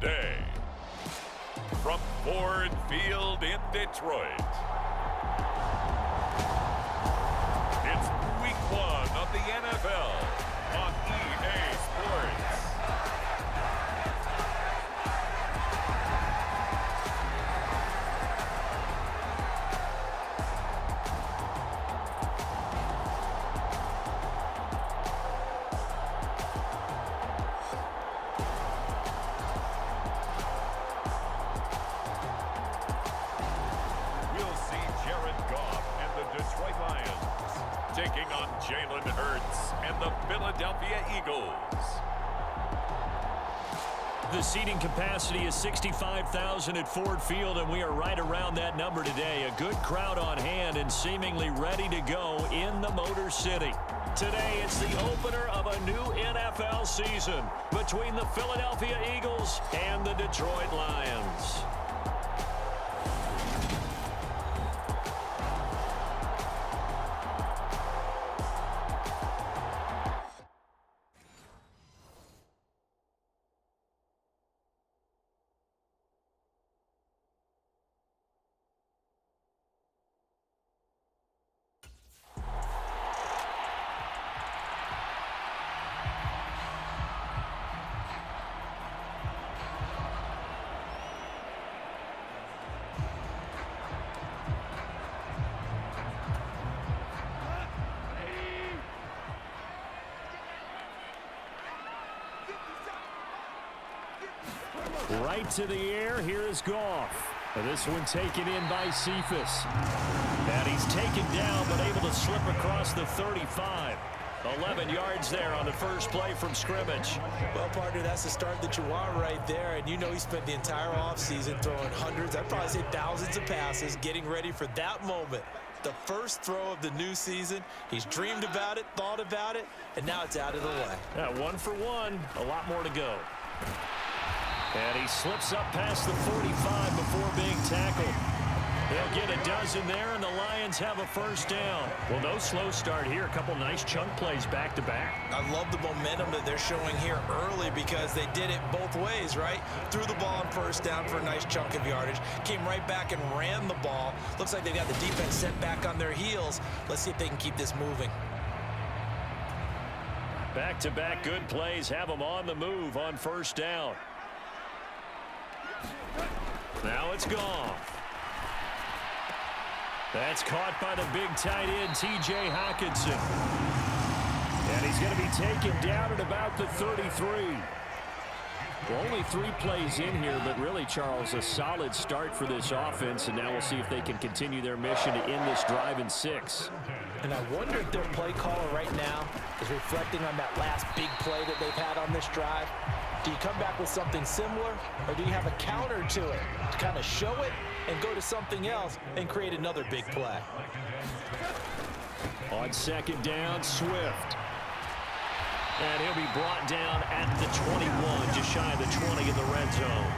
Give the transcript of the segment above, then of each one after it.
today. From Ford Field in Detroit, it's Week 1 of the NFL on EA Sports. Taking on Jalen Hurts and the Philadelphia Eagles. The seating capacity is 65,000 at Ford Field, and we are right around that number today. A good crowd on hand and seemingly ready to go in the Motor City. Today, it's the opener of a new NFL season between the Philadelphia Eagles and the Detroit Lions. Right to the air, here is Goff. This one taken in by Cephas. And he's taken down, but able to slip across the 35. 11 yards there on the first play from scrimmage. Well, partner, that's the start that you want right there. And you know he spent the entire offseason throwing hundreds, I'd probably say thousands of passes, getting ready for that moment. The first throw of the new season. He's dreamed about it, thought about it, and now it's out of the way. Yeah, 1 for 1. A lot more to go. And he slips up past the 45 before being tackled. They'll get a dozen there, and the Lions have a first down. Well, no slow start here. A couple nice chunk plays back-to-back. I love the momentum that they're showing here early because they did it both ways, right? Threw the ball on first down for a nice chunk of yardage. Came right back and ran the ball. Looks like they got the defense set back on their heels. Let's see if they can keep this moving. Back-to-back good plays have them on the move on first down. Now it's Goff. That's caught by the big tight end, T.J. Hockenson. And he's going to be taken down at about the 33. Well, only 3 plays in here, but really, Charles, a solid start for this offense. And now we'll see if they can continue their mission to end this drive in 6. And I wonder if their play caller right now is reflecting on that last big play that they've had on this drive. Do you come back with something similar, or do you have a counter to it to kind of show it and go to something else and create another big play? On second down, Swift. And he'll be brought down at the 21, just shy of the 20 in the red zone.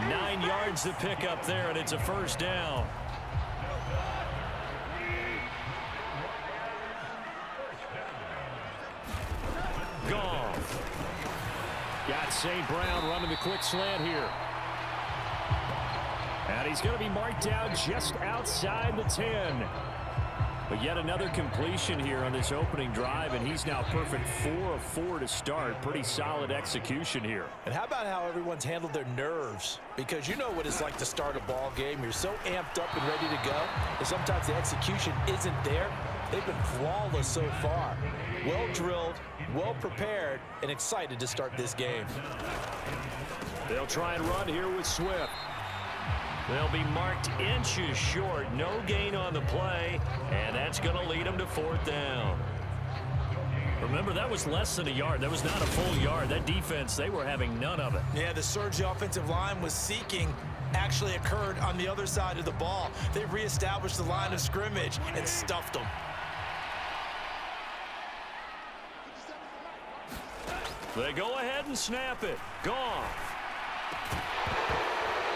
9 yards to pick up there, and it's a first down. Goff. Got St. Brown running the quick slant here. And he's going to be marked down just outside the 10. But yet another completion here on this opening drive, and he's now perfect 4 of 4 to start. Pretty solid execution here. And how about how everyone's handled their nerves? Because you know what it's like to start a ball game. You're so amped up and ready to go, and sometimes the execution isn't there. They've been flawless so far. Well drilled, well prepared, and excited to start this game. They'll try and run here with Swift. They'll be marked inches short. No gain on the play, and that's going to lead them to 4th down. Remember, that was less than a yard. That was not a full yard. That defense, they were having none of it. Yeah, the surge the offensive line was seeking actually occurred on the other side of the ball. They reestablished the line of scrimmage and stuffed them. They go ahead and snap it. Goff.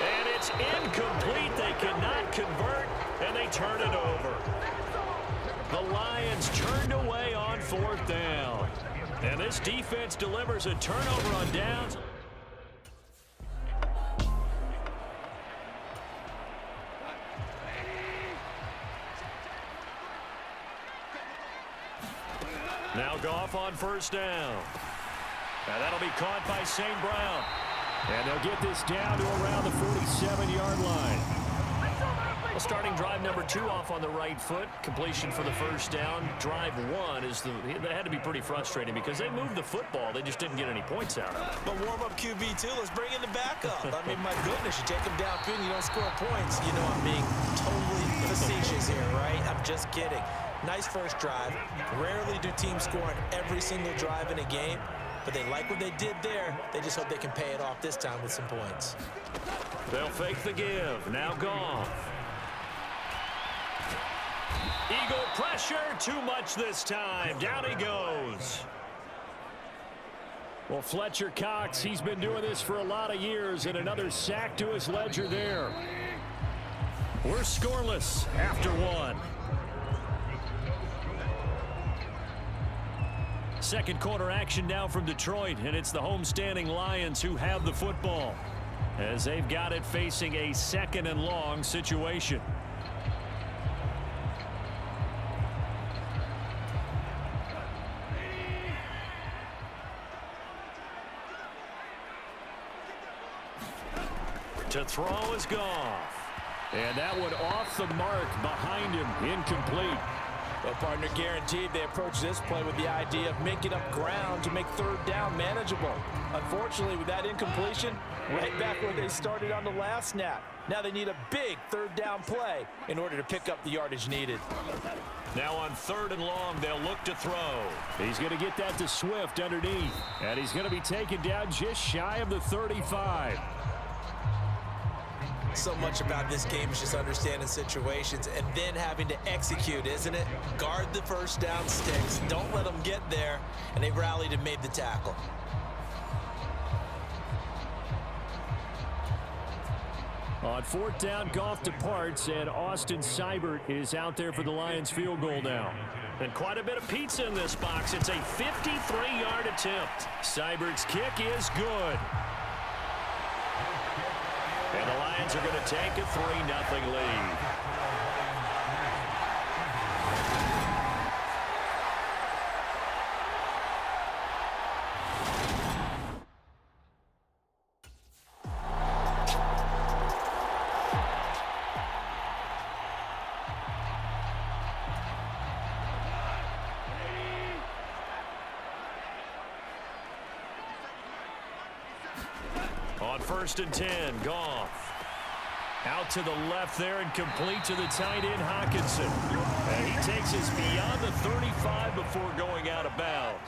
And it's incomplete. They cannot convert, and they turn it over. The Lions turned away on 4th down. And this defense delivers a turnover on downs. off on first down. And that'll be caught by St. Brown. And they'll get this down to around the 47-yard line. Well, starting drive number 2 off on the right foot. Completion for the first down. Drive 1 that had to be pretty frustrating because they moved the football. They just didn't get any points out of it. But warm-up QB, too. Let's bring in the backup. I mean, my goodness, you take him downfield and you don't score points. You know I'm being totally facetious here, right? I'm just kidding. Nice first drive. Rarely do teams score on every single drive in a game, but they like what they did there. They just hope they can pay it off this time with some points. They'll fake the give. Now Goff. Eagle pressure, too much this time. Down he goes. Well, Fletcher Cox, he's been doing this for a lot of years, and another sack to his ledger there. We're scoreless after 1. Second quarter action now from Detroit, and it's the homestanding Lions who have the football as they've got it facing a 2nd and long situation. To throw is Goff. And that one off the mark behind him, incomplete. Well, partner, guaranteed they approach this play with the idea of making up ground to make third down manageable. Unfortunately, with that incompletion, right back where they started on the last snap. Now they need a big third down play in order to pick up the yardage needed. Now on 3rd and long, they'll look to throw. He's going to get that to Swift underneath. And he's going to be taken down just shy of the 35. So much about this game is just understanding situations and then having to execute, isn't it? Guard the first down sticks. Don't let them get there. And they rallied and made the tackle. On 4th down, Goff departs, and Austin Seibert is out there for the Lions field goal now. And quite a bit of pizza in this box. It's a 53-yard attempt. Seibert's kick is good. And the Lions are going to take a 3-0 lead. On 1st and 10, Goff. Out to the left there and complete to the tight end, Hockenson. And he takes us beyond the 35 before going out of bounds.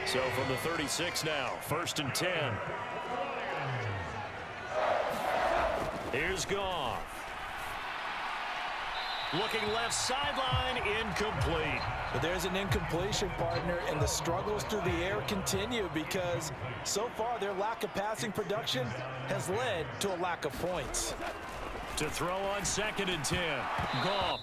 So from the 36 now, 1st and 10. Here's Goff. Looking left sideline, incomplete. But there's an incompletion, partner, and the struggles through the air continue because so far their lack of passing production has led to a lack of points. To throw on 2nd and 10, Goff.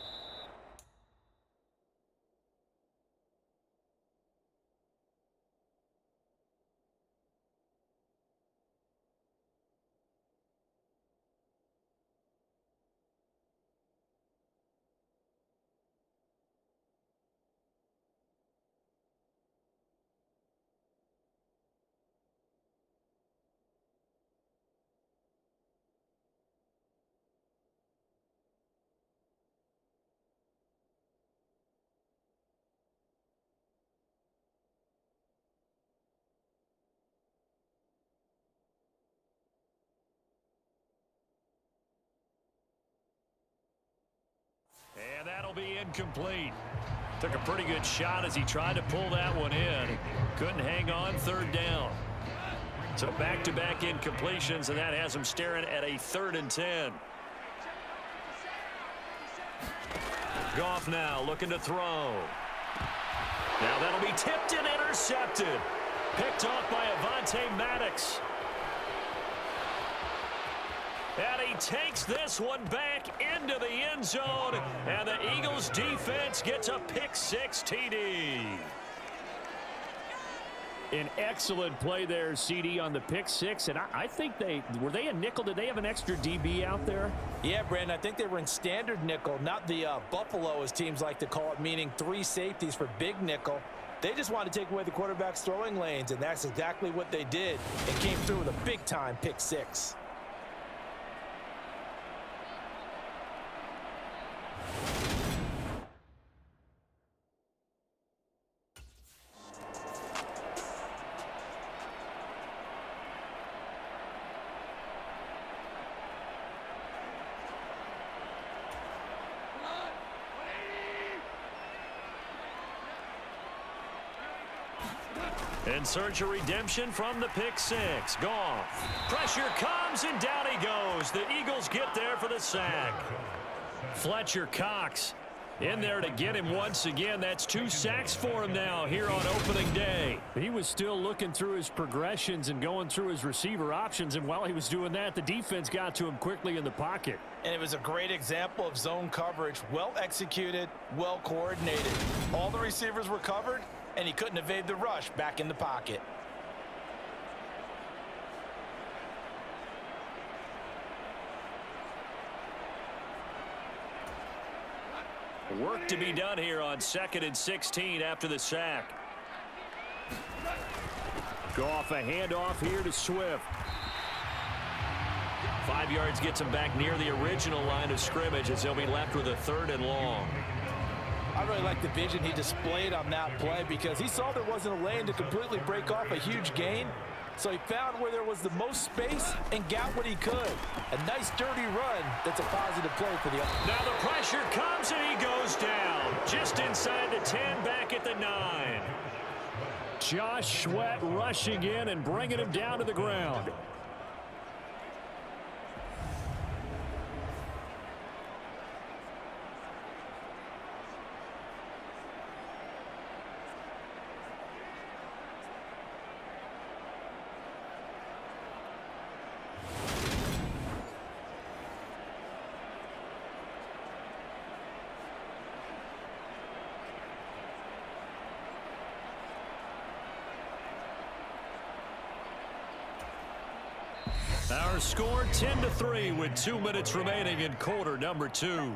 And that'll be incomplete. Took a pretty good shot as he tried to pull that one in. Couldn't hang on 3rd down. So back-to-back incompletions, and that has him staring at a 3rd and 10. Goff now looking to throw. Now that'll be tipped and intercepted. Picked off by Avonte Maddox. And he takes this one back into the end zone. And the Eagles defense gets a pick-6 TD. An excellent play there, CD, on the pick-6. And I think were they a nickel? Did they have an extra DB out there? Yeah, Brandon, I think they were in standard nickel, not the Buffalo, as teams like to call it, meaning 3 safeties for big nickel. They just want to take away the quarterback's throwing lanes, and that's exactly what they did, and came through with a big-time pick six. In search of redemption from the pick six. Goff. Pressure comes, and down he goes. The Eagles get there for the sack. Fletcher Cox in there to get him once again. That's 2 sacks for him now here on opening day. He was still looking through his progressions and going through his receiver options, and while he was doing that, the defense got to him quickly in the pocket. And it was a great example of zone coverage. Well executed, well coordinated. All the receivers were covered, and he couldn't evade the rush back in the pocket. Work to be done here on 2nd and 16 after the sack. Goff, a handoff here to Swift. 5 yards gets him back near the original line of scrimmage as he'll be left with a 3rd and long. I really like the vision he displayed on that play because he saw there wasn't a lane to completely break off a huge gain. So he found where there was the most space and got what he could. A nice dirty run that's a positive play for the other. Now the pressure comes and he goes down. Just inside the 10, back at the 9. Josh Sweat rushing in and bringing him down to the ground. Our score 10-3 with 2 minutes remaining in quarter number 2.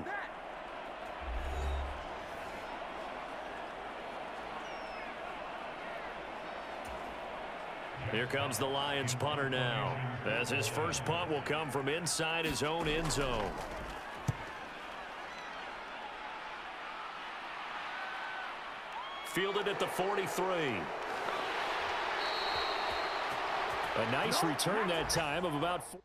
Here comes the Lions punter now, as his first punt will come from inside his own end zone. Fielded at the 43. A nice return that time of about 4.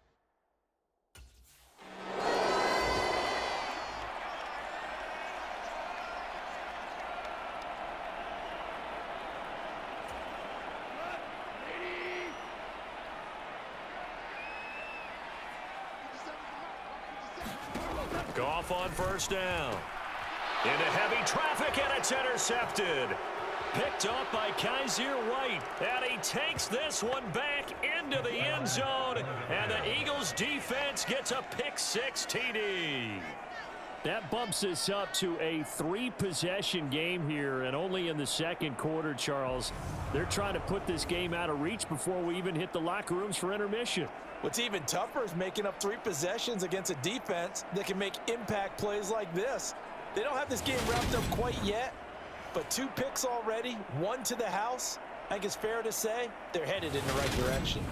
Goff on first down. Into heavy traffic, and it's intercepted. Picked up by Kaiser White, and he takes this one back into the end zone, and the Eagles defense gets a pick six TD. That bumps us up to a 3-possession game here, and only in the second quarter, Charles. They're trying to put this game out of reach before we even hit the locker rooms for intermission. What's even tougher is making up 3 possessions against a defense that can make impact plays like this. They don't have this game wrapped up quite yet, but 2 picks already, 1 to the house. I think it's fair to say they're headed in the right direction.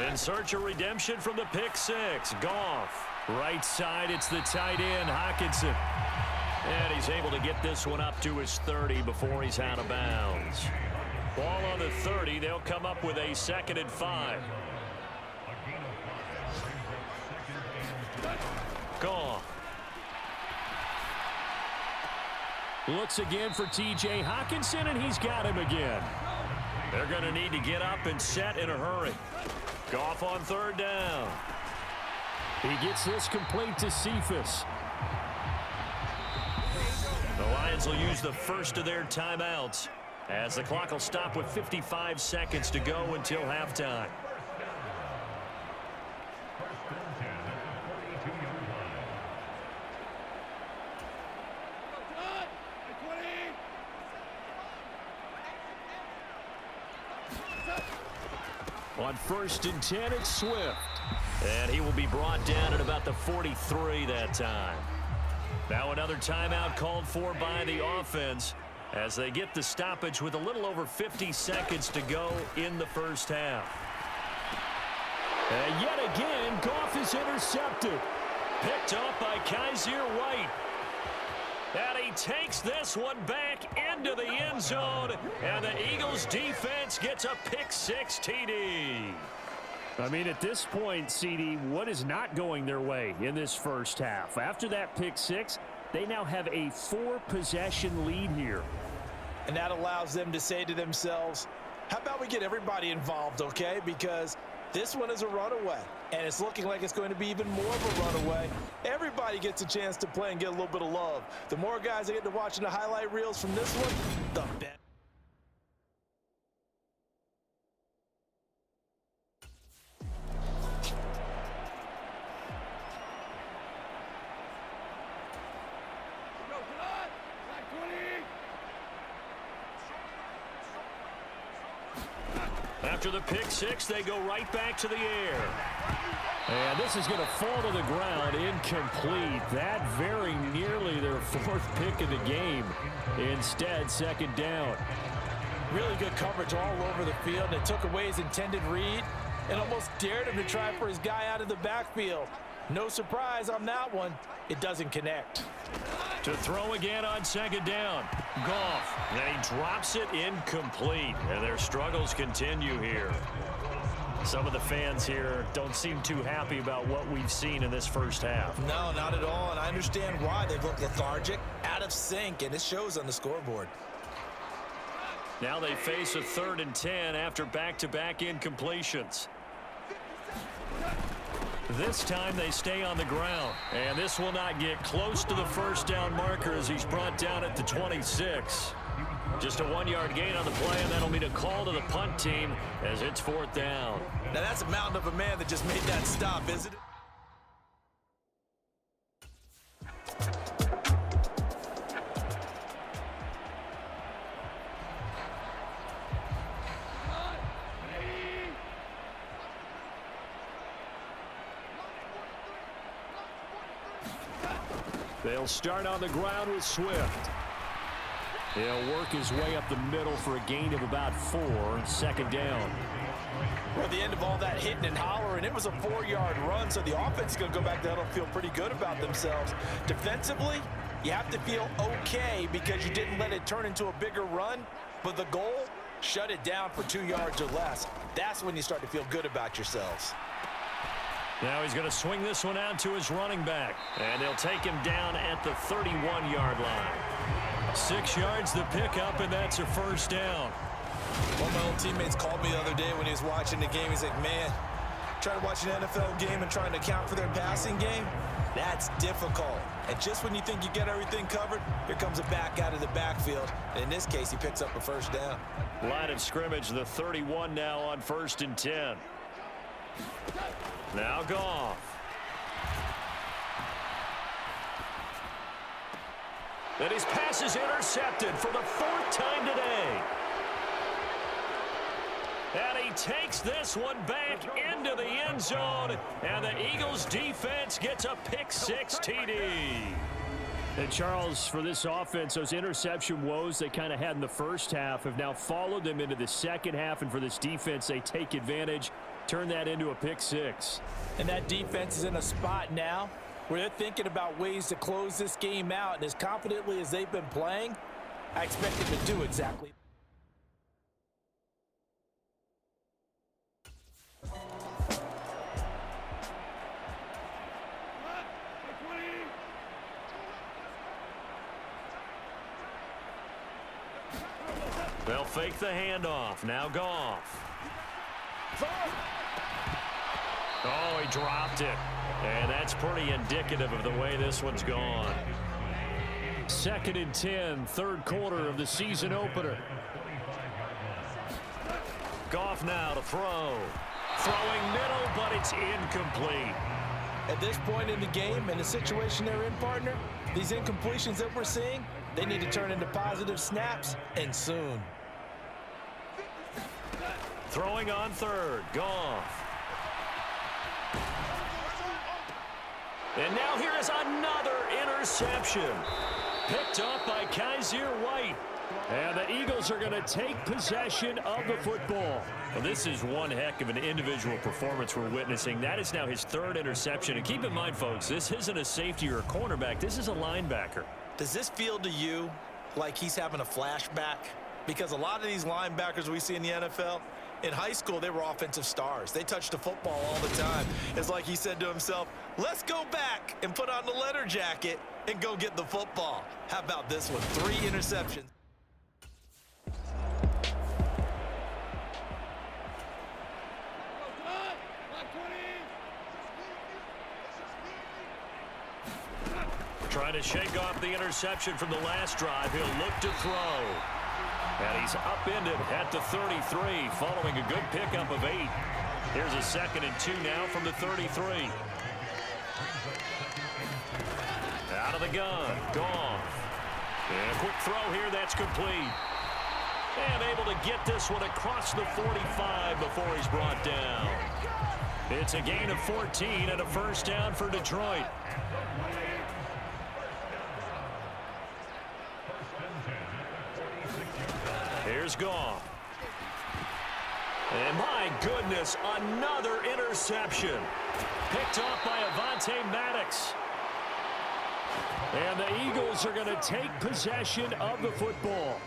In search of redemption from the pick six. Goff. Right side, it's the tight end, Hockenson. And he's able to get this one up to his 30 before he's out of bounds. Ball on the 30. They'll come up with a 2nd and 5. Goff. Looks again for T.J. Hockenson, and he's got him again. They're going to need to get up and set in a hurry. Goff on 3rd down. He gets this complete to Cephas. The Lions will use the first of their timeouts as the clock will stop with 55 seconds to go until halftime. On 1st and 10, it's Swift. And he will be brought down at about the 43 that time. Now another timeout called for by the offense as they get the stoppage with a little over 50 seconds to go in the first half. And yet again, Goff is intercepted. Picked off by Kaiser White. And he takes this one back into the end zone. And the Eagles defense gets a pick-6 TD. I mean, at this point, CD, what is not going their way in this first half? After that pick-6, they now have a 4-possession lead here. And that allows them to say to themselves, how about we get everybody involved, okay? Because this one is a runaway, and it's looking like it's going to be even more of a runaway. Everybody gets a chance to play and get a little bit of love. The more guys that get to watching the highlight reels from this one, the better. After the pick-6, they go right back to the air. And this is going to fall to the ground, incomplete. That very nearly their 4th pick of the game. Instead, 2nd down. Really good coverage all over the field. They took away his intended read and almost dared him to try for his guy out of the backfield. No surprise on that one. It doesn't connect. To throw again on 2nd down. Goff. And he drops it incomplete. And their struggles continue here. Some of the fans here don't seem too happy about what we've seen in this first half. No, not at all. And I understand why. They've looked lethargic, out of sync, and it shows on the scoreboard. Now they face a 3rd and 10 after back-to-back incompletions. This time they stay on the ground. And this will not get close to the first down marker as he's brought down at the 26. Just a 1-yard gain on the play, and that'll mean a call to the punt team as it's 4th down. Now that's a mountain of a man that just made that stop, isn't it? They'll start on the ground with Swift. He'll work his way up the middle for a gain of about 4. 2nd down. Well, at the end of all that hitting and hollering, it was a 4-yard run, so the offense is going to go back there and feel pretty good about themselves. Defensively, you have to feel okay because you didn't let it turn into a bigger run, but the goal, shut it down for 2 yards or less. That's when you start to feel good about yourselves. Now he's going to swing this one out to his running back, and they'll take him down at the 31-yard line. 6 yards the pickup, and that's a 1st down. One of my old teammates called me the other day when he was watching the game. He's like, man, trying to watch an NFL game and trying to account for their passing game, that's difficult. And just when you think you get everything covered, here comes a back out of the backfield. And in this case, he picks up a 1st down. Line of scrimmage, the 31 now on 1st and 10. Now Goff. And his pass is intercepted for the 4th time today. And he takes this one back into the end zone. And the Eagles defense gets a pick-6 TD. And Charles, for this offense, those interception woes they kind of had in the first half have now followed them into the second half. And for this defense, they take advantage, turn that into a pick-6. And that defense is in a spot now where they're thinking about ways to close this game out. And as confidently as they've been playing, I expect them to do exactly. They'll fake the handoff. Now Goff. Oh, he dropped it. And that's pretty indicative of the way this one's gone. 2nd and 10, 3rd quarter of the season opener. Goff now to throw. Throwing middle, but it's incomplete. At this point in the game, in the situation they're in, partner, these incompletions that we're seeing, they need to turn into positive snaps, and soon. Throwing on third. Goff. And now here is another interception. Picked up by Kaiser White. And the Eagles are going to take possession of the football. Well, this is one heck of an individual performance we're witnessing. That is now his third interception. And keep in mind, folks, this isn't a safety or a cornerback. This is a linebacker. Does this feel to you like he's having a flashback? Because a lot of these linebackers we see in the NFL, in high school, they were offensive stars. They touched the football all the time. It's like he said to himself, let's go back and put on the leather jacket and go get the football. How about this one? 3 interceptions. Trying to shake off the interception from the last drive. He'll look to throw. And he's upended at the 33 following a good pickup of 8. Here's a 2nd and 2 now from the 33. Out of the gun. Goff. And a quick throw here. That's complete. And able to get this one across the 45 before he's brought down. It's a gain of 14 and a first down for Detroit. Here's Goff. And my goodness, another interception. Picked off by Avonte Maddox. And the Eagles are going to take possession of the football.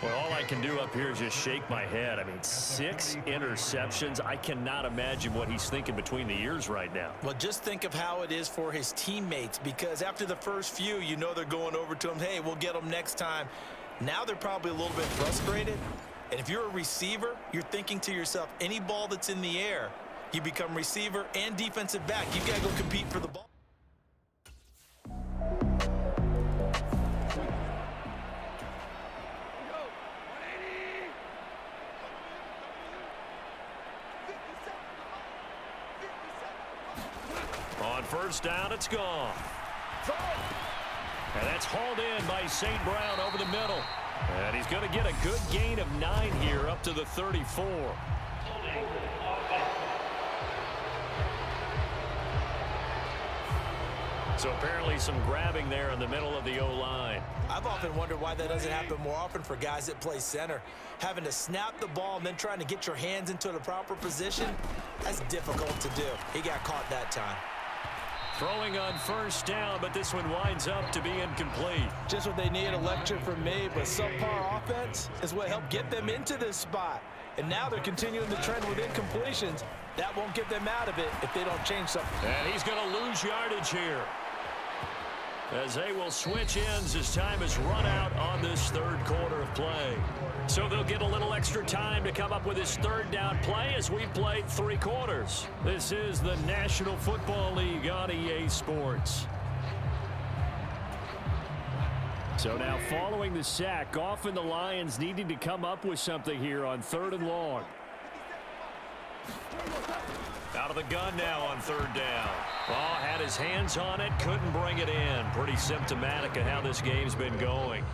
Well, all I can do up here is just shake my head. I mean, 6 interceptions. I cannot imagine what he's thinking between the ears right now. Well, just think of how it is for his teammates, because after the first few, you know they're going over to him, hey, we'll get them next time. Now they're probably a little bit frustrated. And if you're a receiver, you're thinking to yourself, any ball that's in the air, you become receiver and defensive back. You've got to go compete for the ball. On first down, it's gone. And that's hauled in by St. Brown over the middle. And he's going to get a good gain of 9 here up to the 34. So apparently some grabbing there in the middle of the O-line. I've often wondered why that doesn't happen more often for guys that play center. Having to snap the ball and then trying to get your hands into the proper position, that's difficult to do. He got caught that time. Throwing on first down, but this one winds up to be incomplete. Just what they need, a lecture from me, but subpar offense is what helped get them into this spot. And now they're continuing the trend with incompletions. That won't get them out of it if they don't change something. And he's going to lose yardage here, as they will switch ends as time is run out on this third quarter of play. So they'll get a little extra time to come up with his third down play as we've played 3 quarters. This is the National Football League on EA Sports. So now following the sack, Goff and the Lions needing to come up with something here on 3rd and long. Out of the gun now on 3rd down. Ball had his hands on it, couldn't bring it in. Pretty symptomatic of how this game's been going.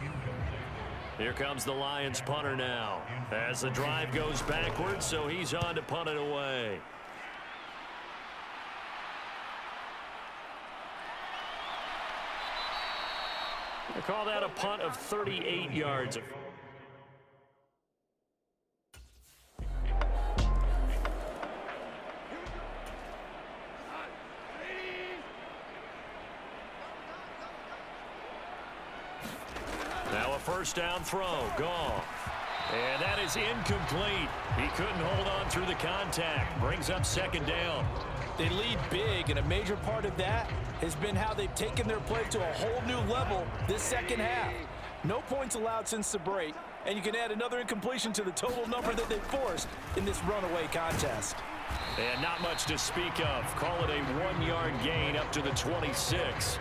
Here comes the Lions punter now as the drive goes backwards, so he's on to punt it away. They call that a punt of 38 yards. Now a first down throw. Goff. And that is incomplete. He couldn't hold on through the contact. Brings up 2nd down. They lead big, and a major part of that has been how they've taken their play to a whole new level this second half. No points allowed since the break, and you can add another incompletion to the total number that they forced in this runaway contest. And not much to speak of. Call it a 1-yard gain up to the 26.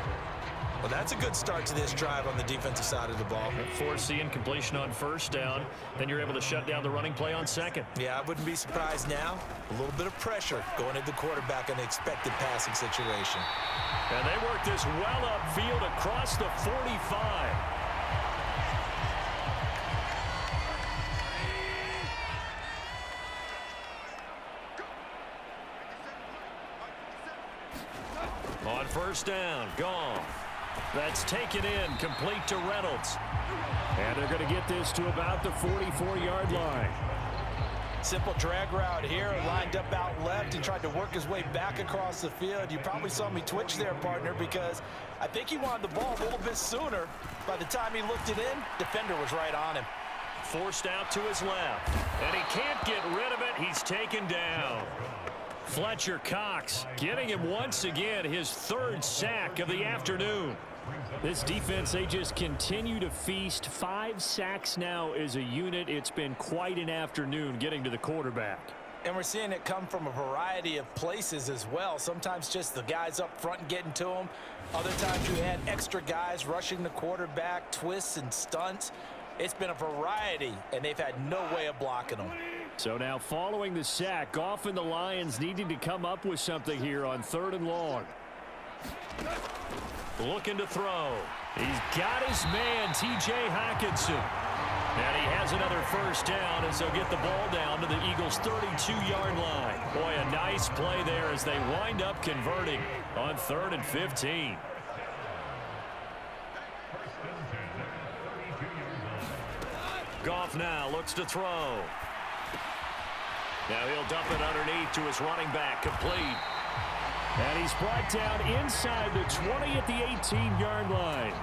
Well, that's a good start to this drive on the defensive side of the ball. Force the incompletion on first down. Then you're able to shut down the running play on 2nd. Yeah, I wouldn't be surprised now. A little bit of pressure going at the quarterback in the expected passing situation. And they work this well upfield across the 45. first down. Goff. That's taken in, complete to Reynolds. And they're going to get this to about the 44-yard line. Simple drag route here, lined up out left and tried to work his way back across the field. You probably saw me twitch there, partner, because I think he wanted the ball a little bit sooner. By the time he looked it in, defender was right on him. Forced out to his left. And he can't get rid of it. He's taken down. Fletcher Cox getting him once again his third sack of the afternoon. This defense, they just continue to feast. 5 sacks now as a unit. It's been quite an afternoon getting to the quarterback. And we're seeing it come from a variety of places as well. Sometimes just the guys up front and getting to him. Other times you had extra guys rushing the quarterback, twists and stunts. It's been a variety, and they've had no way of blocking them. So now following the sack, Goff and the Lions needing to come up with something here on 3rd and long. Looking to throw. He's got his man, T.J. Hockenson. And he has another first down as they'll get the ball down to the Eagles' 32-yard line. Boy, a nice play there as they wind up converting on 3rd and 15. Goff now looks to throw. Now he'll dump it underneath to his running back, complete. And he's brought down inside the 20 at the 18-yard line.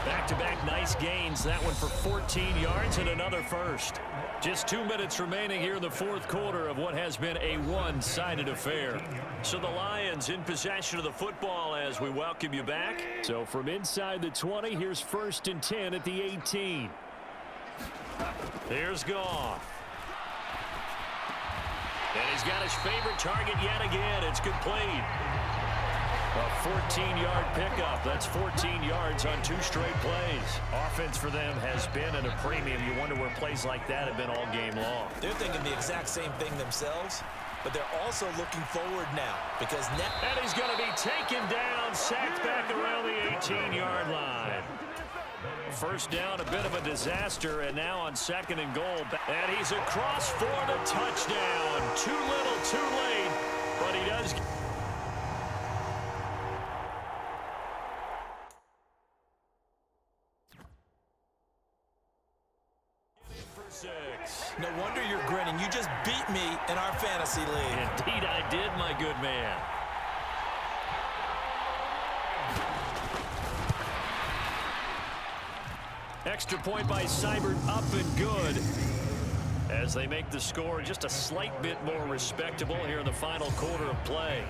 Back-to-back nice gains. That one for 14 yards and another first. Just 2 minutes remaining here in the 4th quarter of what has been a one-sided affair. So the Lions in possession of the football as we welcome you back. So from inside the 20, here's 1st and 10 at the 18. Here's Goff. And he's got his favorite target yet again. It's complete. A 14-yard pickup. That's 14 yards on 2 straight plays. Offense for them has been at a premium. You wonder where plays like that have been all game long. They're thinking the exact same thing themselves, but they're also looking forward now because now. And he's going to be taken down, sacked back around the 18-yard line. First down, a bit of a disaster, and now on 2nd and goal. And he's across for the touchdown. Too little, too late, but he does. For 6. No wonder you're grinning. You just beat me in our fantasy league. Indeed I did, my good man. Extra point by Seibert, up and good. As they make the score just a slight bit more respectable here in the final quarter of play.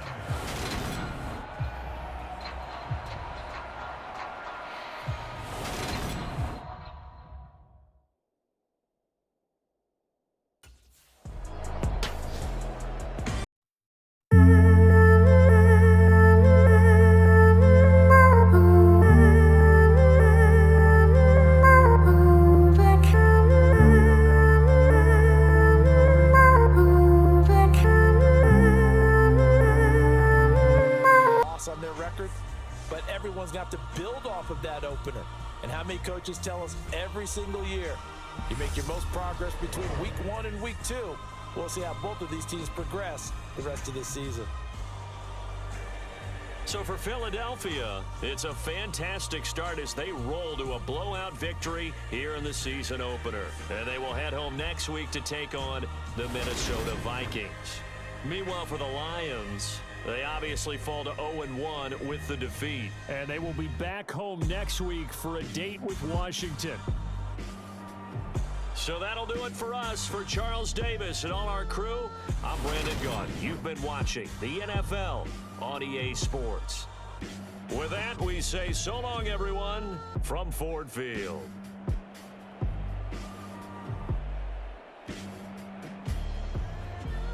On their record, but everyone's going to have to build off of that opener. And how many coaches tell us every single year, you make your most progress between week 1 and week 2. We'll see how both of these teams progress the rest of this season. So for Philadelphia, it's a fantastic start as they roll to a blowout victory here in the season opener. And they will head home next week to take on the Minnesota Vikings. Meanwhile, for the Lions, they obviously fall to 0-1 with the defeat. And they will be back home next week for a date with Washington. So that'll do it for us. For Charles Davis and all our crew, I'm Brandon Gaudin. You've been watching the NFL on EA Sports. With that, we say so long, everyone, from Ford Field.